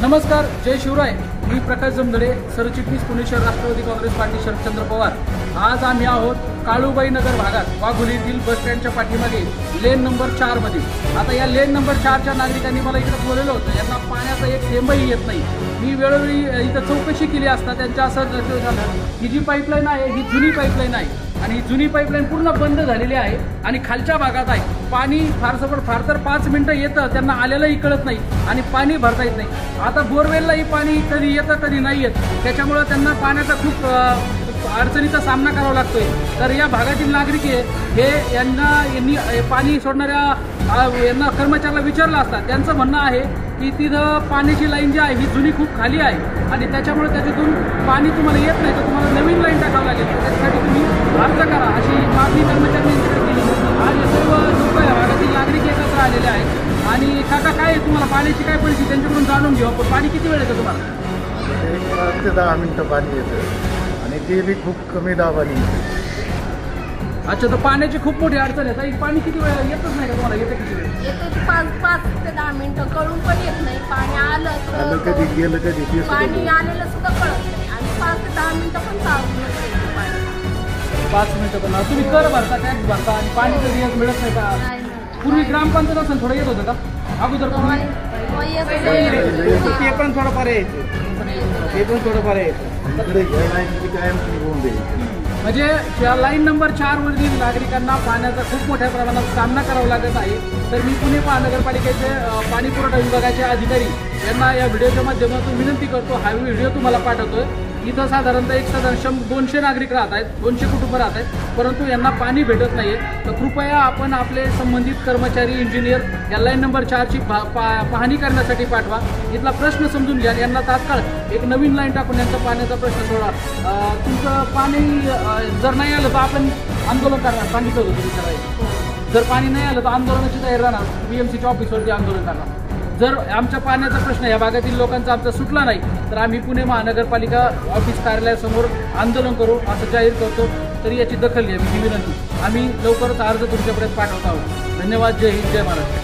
नमस्कार, जय शिवराय। मी प्रकाश जमदडे, सरचिटणीस पुणे शहर राष्ट्रवादी काँग्रेस पार्टी शरदचंद्र पवार। आज आम्ही आहोत काळूबाई नगर भागात वाघोली येथील बस स्टँडच्या पाठीमागे लेन नंबर 4 मध्ये। आता या लेन नंबर 4च्या नागरिकांनी मला इकडे बोलवलं होतं, यांना पाण्याचा एक थेंबही येत नाही। मी वेळोवेळी इथं चौकशी केली असता त्यांच्या असं झालं की जी पाईपलाईन आहे ही जुनी पाईपलाईन आहे आणि ही जुनी पाईपलाईन पूर्ण बंद झालेली आहे आणि खालच्या भागात आहे पाणी फार तर 5 मिनिटं येतं, त्यांना आलेलंही कळत नाही आणि पाणी भरता येत नाही। आता बोरवेललाही पाणी कधी येतं कधी नाही येत, त्याच्यामुळे त्यांना पाण्याचा खूप अडचणीचा सामना करावा लागतोय। तर या भागातील नागरिक हे यांनी पाणी सोडणाऱ्या कर्मचाऱ्याला विचारलं असता त्यांचं म्हणणं आहे की तिथं पाण्याची लाईन जी आहे ही जुनी खूप खाली आहे आणि त्याच्यामुळे त्याच्यातून पाणी तुम्हाला येत नाही, तर तुम्हाला नवीन लाईन टाकावं लागेल, त्याच्यासाठी तुम्ही अर्ज करा अशी मागणी कर्मचाऱ्यांनी केली। आज सर्व लोक या भागातील नागरिक एकत्र आलेले आहेत आणि काका काय आहे तुम्हाला पाण्याची काय परिस्थिती त्यांच्याकडून जाणून घेऊ आपण। पाणी किती वेळ येतं तुम्हाला? 5 ते 10 मिनिटं पाणी येतं आणि ते बी खूप कमी दाबाने येतं। अच्छा, तर पाण्याची खूप मोठी अडचण आहे। ताई, पाणी किती वेळ येतच नाही का तुम्हाला? येतं किती वेळ? येतं 5 ते 10 मिनिटं, कळून पण येत नाही। पाणी आलं कधी गेलं कधी पाणी आलेलं सुद्धा कळत नाही आणि 5 ते 10 मिनिटं पण चालू नसतं पाणी। 5 मिनिटं पण तुम्ही कर भरता, टॅक्स भरता आणि पाणी कधी येत मिळत नाही का? पूर्वी ग्रामपंचायत असेल थोडं येत होतं का अगोदर? ते पण थोडंफार यायचं, ते पण थोडंफार यायचं। म्हणजे या लाईन नंबर 4 वरील नागरिकांना पाण्याचा खूप मोठ्या प्रमाणात सामना करावा लागत आहे। तर मी पुणे महानगरपालिकेचे पाणी पुरवठा विभागाचे अधिकारी यांना या व्हिडिओच्या माध्यमातून विनंती करतो, हा व्हिडिओ तुम्हाला पाठवतोय। इथं साधारणतः 200 नागरिक राहत आहेत, 200 कुटुंब राहत आहेत, परंतु यांना पाणी भेटत नाहीये। तर कृपया आपण आपले संबंधित कर्मचारी इंजिनियर या लाईन नंबर 4ची पाहणी करण्यासाठी पाठवा, इथला प्रश्न समजून घ्या, यांना तात्काळ एक नवीन लाईन टाकून यांचा पाण्याचा प्रश्न सोडा। तुमचं पाणी जर नाही आलं तर आपण आंदोलन करणार, सांगितलं होतं तुम्ही करायचं। जर पाणी नाही आलं तर आंदोलनाची तयारी राहणार, BMCच्या ऑफिसवरती आंदोलन करणार। जर आमच्या पाण्याचा प्रश्न या भागातील लोकांचा आमचा सुटला नाही तर आम्ही पुणे महानगरपालिका ऑफिस कार्यालयासमोर आंदोलन करू असं जाहीर करतो। तरी याची दखल घ्यावी ही विनंती। आम्ही लवकरच अर्ज तुमच्यापर्यंत पाठवत आहोत। धन्यवाद। जय हिंद, जय महाराष्ट्र।